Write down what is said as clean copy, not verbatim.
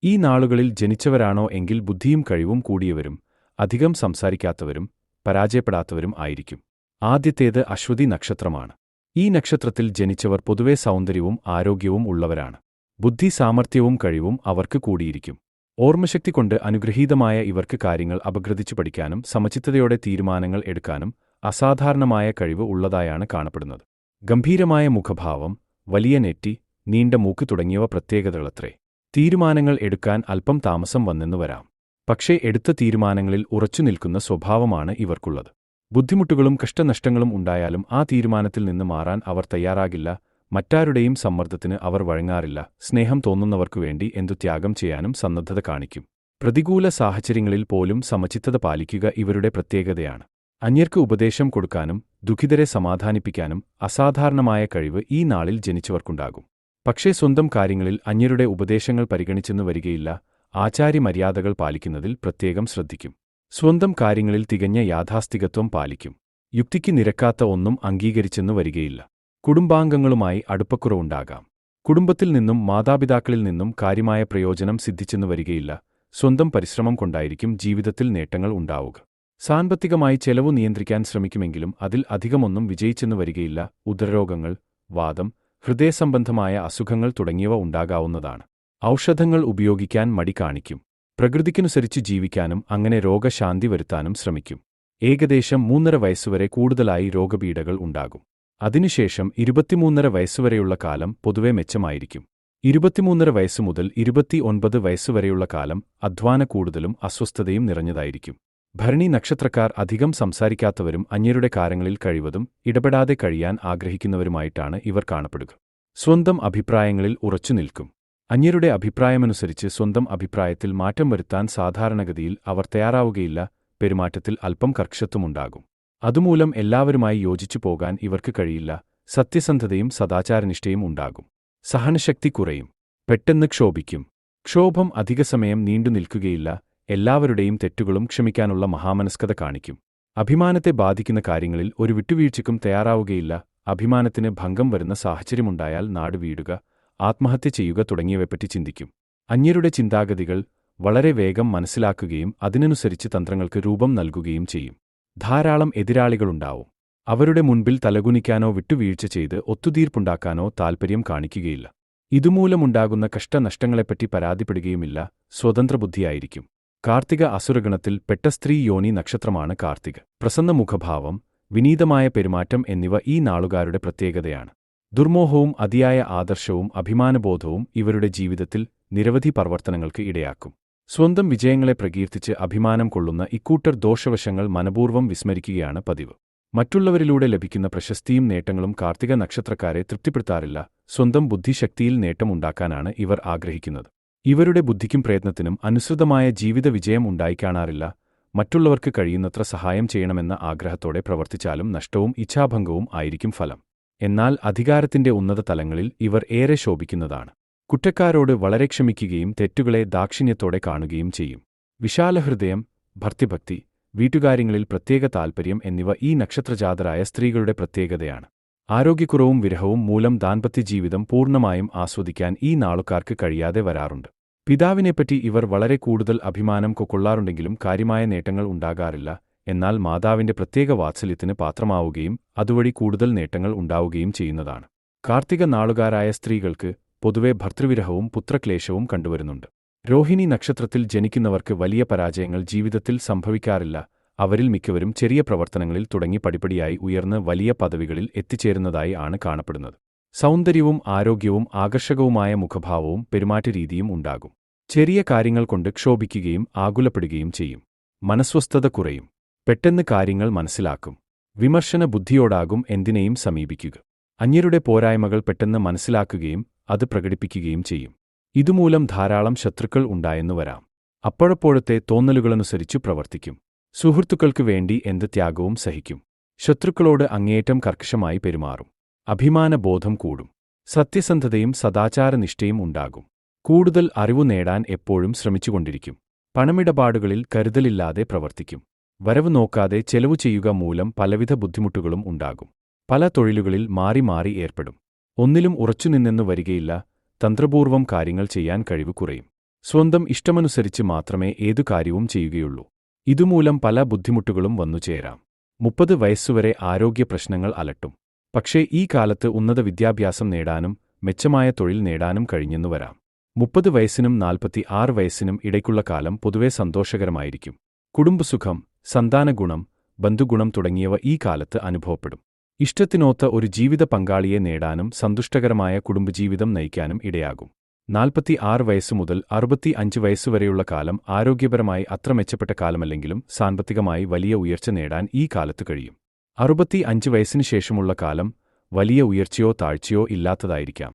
ഈ നാളുകളിൽ ജനിച്ചവരാണോ എങ്കിൽ ബുദ്ധിയും കഴിവും കൂടിയവരും അധികം സംസാരിക്കാത്തവരും പരാജയപ്പെടാത്തവരും ആയിരിക്കും. ആദ്യത്തേത് അശ്വതി നക്ഷത്രമാണ്. ഈ നക്ഷത്രത്തിൽ ജനിച്ചവർ പൊതുവെ സൗന്ദര്യവും ആരോഗ്യവും ഉള്ളവരാണ്. ബുദ്ധി സാമർത്ഥ്യവും കഴിവും അവർക്ക് കൂടിയിരിക്കും. ഓർമ്മശക്തി കൊണ്ട് അനുഗ്രഹീതമായ ഇവർക്ക് കാര്യങ്ങൾ അപഗ്രഥിച്ചു പഠിക്കാനും സമചിത്തതയോടെ തീരുമാനങ്ങൾ എടുക്കാനും അസാധാരണമായ കഴിവ് ഉള്ളതായാണ് കാണപ്പെടുന്നത്. ഗംഭീരമായ മുഖഭാവം, വലിയ നെറ്റി, നീണ്ട മൂക്ക് തുടങ്ങിയവ പ്രത്യേകതകളത്രേ. തീരുമാനങ്ങൾ എടുക്കാൻ അല്പം താമസം വന്നെന്നു വരാം. പക്ഷേ എടുത്ത തീരുമാനങ്ങളിൽ ഉറച്ചു നിൽക്കുന്ന സ്വഭാവമാണ് ഇവർക്കുള്ളത്. ബുദ്ധിമുട്ടുകളും കഷ്ടനഷ്ടങ്ങളും ഉണ്ടായാലും ആ തീരുമാനത്തിൽ നിന്ന് മാറാൻ അവർ തയ്യാറാകില്ല. മറ്റാരുടെയും സമ്മർദ്ദത്തിന് അവർ വഴങ്ങാറില്ല. സ്നേഹം തോന്നുന്നവർക്കു വേണ്ടി എന്തു ത്യാഗം ചെയ്യാനും സന്നദ്ധത കാണിക്കും. പ്രതികൂല സാഹചര്യങ്ങളിൽ പോലും സമചിത്തത പാലിക്കുക ഇവരുടെ പ്രത്യേകതയാണ്. അന്യർക്ക് ഉപദേശം കൊടുക്കാനും ദുഃഖിതരെ സമാധാനിപ്പിക്കാനും അസാധാരണമായ കഴിവ് ഈ നാളിൽ ജനിച്ചവർക്കുണ്ടാകും. പക്ഷേ സ്വന്തം കാര്യങ്ങളിൽ അന്യരുടെ ഉപദേശങ്ങൾ പരിഗണിച്ചെന്നു വരികയില്ല. ആചാര്യമര്യാദകൾ പാലിക്കുന്നതിൽ പ്രത്യേകം ശ്രദ്ധിക്കും. സ്വന്തം കാര്യങ്ങളിൽ തികഞ്ഞ യാഥാസ്ഥികത്വം പാലിക്കും. യുക്തിക്ക് നിരക്കാത്ത ഒന്നും അംഗീകരിച്ചെന്നു വരികയില്ല. കുടുംബാംഗങ്ങളുമായി അടുപ്പക്കുറവുണ്ടാകാം. കുടുംബത്തിൽ നിന്നും മാതാപിതാക്കളിൽ നിന്നും കാര്യമായ പ്രയോജനം സിദ്ധിച്ചെന്നു വരികയില്ല. സ്വന്തം പരിശ്രമം കൊണ്ടായിരിക്കും ജീവിതത്തിൽ നേട്ടങ്ങൾ ഉണ്ടാവുക. സാമ്പത്തികമായി ചെലവു നിയന്ത്രിക്കാൻ ശ്രമിക്കുമെങ്കിലും അതിൽ അധികമൊന്നും വിജയിച്ചെന്നു വരികയില്ല. ഉദരരോഗങ്ങൾ, വാദം, ഹൃദയസംബന്ധമായ അസുഖങ്ങൾ തുടങ്ങിയവ ഉണ്ടാകാവുന്നതാണ്. ഔഷധങ്ങൾ ഉപയോഗിക്കാൻ മടി കാണിക്കും. പ്രകൃതിക്കനുസരിച്ച് ജീവിക്കാനും അങ്ങനെ രോഗശാന്തി വരുത്താനും ശ്രമിക്കും. ഏകദേശം 3.5 വയസ്സുവരെ കൂടുതലായി രോഗപീഠകൾ ഉണ്ടാകും. അതിനുശേഷം 23.5 വയസ്സുവരെയുള്ള കാലം പൊതുവെ മെച്ചമായിരിക്കും. 23.5 വയസ്സു മുതൽ 29 വയസ്സുവരെയുള്ള കാലം അധ്വാന കൂടുതലും അസ്വസ്ഥതയും നിറഞ്ഞതായിരിക്കും. ഭരണി നക്ഷത്രക്കാർ അധികം സംസാരിക്കാത്തവരും അന്യരുടെ കാര്യങ്ങളിൽ കഴിവതും ഇടപെടാതെ കഴിയാൻ ആഗ്രഹിക്കുന്നവരുമായിട്ടാണ് ഇവർ കാണപ്പെടുക. സ്വന്തം അഭിപ്രായങ്ങളിൽ ഉറച്ചു നിൽക്കും. അന്യരുടെ അഭിപ്രായമനുസരിച്ച് സ്വന്തം അഭിപ്രായത്തിൽ മാറ്റം വരുത്താൻ സാധാരണഗതിയിൽ അവർ തയ്യാറാവുകയില്ല. പെരുമാറ്റത്തിൽ അല്പം കർക്കശത്വമുണ്ടാകും. അതുമൂലം എല്ലാവരുമായി യോജിച്ചു പോകാൻ ഇവർക്ക് കഴിയില്ല. സത്യസന്ധതയും സദാചാരനിഷ്ഠയും ഉണ്ടാകും. സഹനശക്തി കുറയും. പെട്ടെന്ന് ക്ഷോഭിക്കും. ക്ഷോഭം അധികസമയം നീണ്ടു നിൽക്കുകയില്ല. എല്ലാവരുടെയും തെറ്റുകളും ക്ഷമിക്കാനുള്ള മഹാമനസ്കത കാണിക്കും. അഭിമാനത്തെ ബാധിക്കുന്ന കാര്യങ്ങളിൽ ഒരു വിട്ടുവീഴ്ചയ്ക്കും തയ്യാറാവുകയില്ല. അഭിമാനത്തിന് ഭംഗം വരുന്ന സാഹചര്യമുണ്ടായാൽ നാട് വീടുക, ആത്മഹത്യ ചെയ്യുക തുടങ്ങിയവയെപ്പറ്റി ചിന്തിക്കും. അന്യരുടെ ചിന്താഗതികൾ വളരെ വേഗം മനസ്സിലാക്കുകയും അതിനനുസരിച്ച് തന്ത്രങ്ങൾക്ക് രൂപം നൽകുകയും ചെയ്യും. ധാരാളം എതിരാളികളുണ്ടാവും. അവരുടെ മുൻപിൽ തലകുനിക്കാനോ വിട്ടുവീഴ്ച ചെയ്ത് ഒത്തുതീർപ്പുണ്ടാക്കാനോ താൽപ്പര്യം കാണിക്കുകയില്ല. ഇതുമൂലമുണ്ടാകുന്ന കഷ്ടനഷ്ടങ്ങളെപ്പറ്റി പരാതിപ്പെടുകയുമില്ല. സ്വതന്ത്രബുദ്ധിയായിരിക്കും. കാർത്തിക അസുരഗണത്തിൽ പെട്ട സ്ത്രീ യോനി നക്ഷത്രമാണ് കാർത്തിക. പ്രസന്ന മുഖഭാവം, വിനീതമായ പെരുമാറ്റം എന്നിവ ഈ നാളുകാരുടെ പ്രത്യേകതയാണ്. ദുർമോഹവും അതിയായ ആദർശവും അഭിമാനബോധവും ഇവരുടെ ജീവിതത്തിൽ നിരവധി പരിവർത്തനങ്ങൾക്ക് ഇടയാക്കും. സ്വന്തം വിജയങ്ങളെ പ്രകീർത്തിച്ച് അഭിമാനം കൊള്ളുന്ന ഇക്കൂട്ടർ ദോഷവശങ്ങൾ മനപൂർവ്വം വിസ്മരിക്കുകയാണ് പതിവ്. മറ്റുള്ളവരിലൂടെ ലഭിക്കുന്ന പ്രശസ്തിയും നേട്ടങ്ങളും കാർത്തിക നക്ഷത്രക്കാരെ തൃപ്തിപ്പെടുത്താറില്ല. സ്വന്തം ബുദ്ധിശക്തിയിൽ നേട്ടമുണ്ടാക്കാനാണ് ഇവർ ആഗ്രഹിക്കുന്നത്. ഇവരുടെ ബുദ്ധിക്കും പ്രയത്നത്തിനും അനുസൃതമായ ജീവിത വിജയം ഉണ്ടായിക്കാണാറില്ല. മറ്റുള്ളവർക്ക് കഴിയുന്നത്ര സഹായം ചെയ്യണമെന്ന ആഗ്രഹത്തോടെ പ്രവർത്തിച്ചാലും നഷ്ടവും ഇച്ഛാഭംഗവും ആയിരിക്കും ഫലം. എന്നാൽ അധികാരത്തിന്റെ ഉന്നത തലങ്ങളിൽ ഇവർ ഏറെ ശോഭിക്കുന്നതാണ്. കുറ്റക്കാരോട് വളരെ ക്ഷമിക്കുകയും തെറ്റുകളെ ദാക്ഷിണ്യത്തോടെ കാണുകയും ചെയ്യും. വിശാലഹൃദയം, ഭർതൃഭക്തി, വീട്ടുകാര്യങ്ങളിൽ പ്രത്യേക താൽപ്പര്യം എന്നിവ ഈ നക്ഷത്രജാതരായ സ്ത്രീകളുടെ പ്രത്യേകതയാണ്. ആരോഗ്യക്കുറവും വിരഹവും മൂലം ദാമ്പത്യജീവിതം പൂർണ്ണമായും ആസ്വദിക്കാൻ ഈ നാളുകാർക്ക് കഴിയാതെ വരാറുണ്ട്. പിതാവിനെപ്പറ്റി ഇവർ വളരെ കൂടുതൽ അഭിമാനം കൊള്ളാറുണ്ടെങ്കിലും കാര്യമായ നേട്ടങ്ങൾ ഉണ്ടാകാറില്ല. എന്നാൽ മാതാവിന്റെ പ്രത്യേക വാത്സല്യത്തിന് പാത്രമാവുകയും അതുവഴി കൂടുതൽ നേട്ടങ്ങൾ ഉണ്ടാവുകയും ചെയ്യുന്നതാണ്. കാർത്തിക നാളുകാരായ സ്ത്രീകൾക്ക് പൊതുവെ ഭർതൃവിരഹവും പുത്രക്ലേശവും കണ്ടുവരുന്നുണ്ട്. രോഹിണി നക്ഷത്രത്തിൽ ജനിക്കുന്നവർക്ക് വലിയ പരാജയങ്ങൾ ജീവിതത്തിൽ സംഭവിക്കാറില്ല. അവരിൽ മിക്കവരും ചെറിയ പ്രവർത്തനങ്ങളിൽ തുടങ്ങി പടിപടിയായി ഉയർന്ന് വലിയ പദവികളിൽ എത്തിച്ചേരുന്നതായി ആണ് കാണപ്പെടുന്നത്. സൗന്ദര്യവും ആരോഗ്യവും ആകർഷകവുമായ മുഖഭാവവും പെരുമാറ്റരീതിയും ഉണ്ടാകും. ചെറിയ കാര്യങ്ങൾ കൊണ്ട് ക്ഷോഭിക്കുകയും ആകുലപ്പെടുകയും ചെയ്യും. മനസ്വസ്ഥത കുറയും. പെട്ടെന്ന് കാര്യങ്ങൾ മനസ്സിലാക്കും. വിമർശന ബുദ്ധിയോടാകും എന്തിനേയും സമീപിക്കുക. അന്യരുടെ പോരായ്മകൾ പെട്ടെന്ന് മനസ്സിലാക്കുകയും അത് പ്രകടിപ്പിക്കുകയും ചെയ്യും. ഇതുമൂലം ധാരാളം ശത്രുക്കൾ ഉണ്ടായെന്നു വരാം. അപ്പോഴപ്പോഴത്തെ തോന്നലുകളനുസരിച്ചു പ്രവർത്തിക്കും. സുഹൃത്തുക്കൾക്ക് വേണ്ടി എന്ത് ത്യാഗവും സഹിക്കും. ശത്രുക്കളോട് അങ്ങേയറ്റം കർക്കശമായി പെരുമാറും. അഭിമാനബോധം കൂടും. സത്യസന്ധതയും സദാചാരനിഷ്ഠയും ഉണ്ടാകും. കൂടുതൽ അറിവു നേടാൻ എപ്പോഴും ശ്രമിച്ചുകൊണ്ടിരിക്കും. പണമിടപാടുകളിൽ കരുതലില്ലാതെ പ്രവർത്തിക്കും. വരവ് നോക്കാതെ ചെലവു ചെയ്യുക മൂലം പലവിധ ബുദ്ധിമുട്ടുകളും ഉണ്ടാകും. പല തൊഴിലുകളിൽ മാറി മാറി ഏർപ്പെടും. ഒന്നിലും ഉറച്ചുനിന്നെന്നു വരികയില്ല. തന്ത്രപൂർവ്വം കാര്യങ്ങൾ ചെയ്യാൻ കഴിവ് കുറയും. സ്വന്തം ഇഷ്ടമനുസരിച്ച് മാത്രമേ ഏതു കാര്യവും ചെയ്യുകയുള്ളൂ. ഇതുമൂലം പല ബുദ്ധിമുട്ടുകളും വന്നുചേരാം. 30 വയസ്സുവരെ ആരോഗ്യ പ്രശ്നങ്ങൾ അലട്ടും. പക്ഷേ ഈ കാലത്ത് ഉന്നത വിദ്യാഭ്യാസം നേടാനും മെച്ചമായ തൊഴിൽ നേടാനും കഴിഞ്ഞെന്നു വരാം. 30 വയസ്സിനും 46 വയസ്സിനും ഇടയ്ക്കുള്ള കാലം പൊതുവെ സന്തോഷകരമായിരിക്കും. കുടുംബസുഖം, സന്താനഗുണം, ബന്ധുഗുണം തുടങ്ങിയവ ഈ കാലത്ത് അനുഭവപ്പെടും. ഇഷ്ടത്തിനൊത്ത ഒരു ജീവിത പങ്കാളിയെ നേടാനും സന്തുഷ്ടകരമായ കുടുംബജീവിതം നയിക്കാനും ഇടയാകും. 46 വയസ്സു മുതൽ 65 വയസ്സുവരെയുള്ള കാലം ആരോഗ്യപരമായി അത്ര മെച്ചപ്പെട്ട കാലമല്ലെങ്കിലും സാമ്പത്തികമായി വലിയ ഉയർച്ച നേടാൻ ഈ കാലത്ത് കഴിയും. 65 വയസ്സിന് ശേഷമുള്ള കാലം വലിയ ഉയർച്ചയോ താഴ്ചയോ ഇല്ലാത്തതായിരിക്കാം.